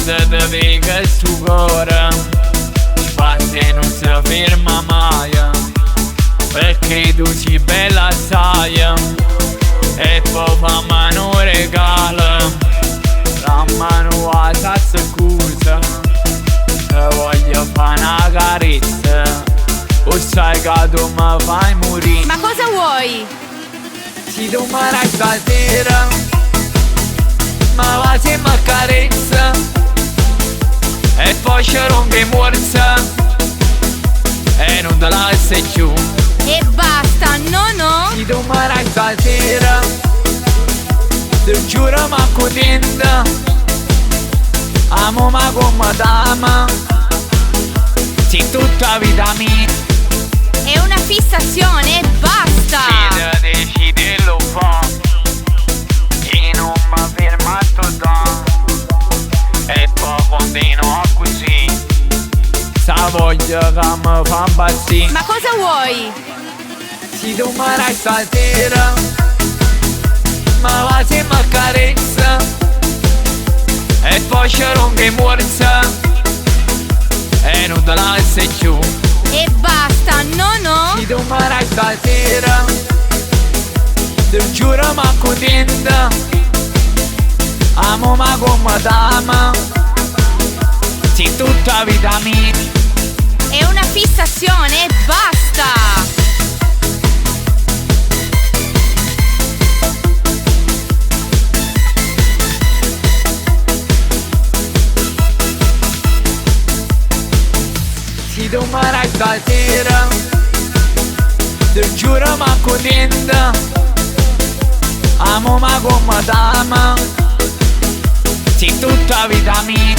quando ti vega il suo cuore, infatti non si ferma mai, perché tu sei bella assai. E poi fammi un regalo, la mano a salsa scusa, te voglio fare una carezza, o sai che tu mi fai morire. Ma cosa vuoi? Se tu mi rai stasera, ma va se mi accarezza, e poi c'è rompe morsa, e non te la sei più. E basta, no? Se tu mi rai stasera, ti giuro ma contenta, amo ma come t'ama, sei tutta la vita mia. È una fissazione, e basta! Se decidi lo fa, e non mi fermato da, e poi continuo così, sa voglia che mi fa impazzire. Ma cosa vuoi? Se tu mi rai stasera, ma va se mi accarezza, e poi c'è rompe morsa, e non te la sei più. E basta, no? Se tu mi rai stasera, ti giuro ma contenta, amo ma come t'ama, sei tutta la vita mia. È una fissazione, e basta! Se tu mi rai stasera, ti giuro ma contenta, amo ma come t'ama, sei tutta la vita mia.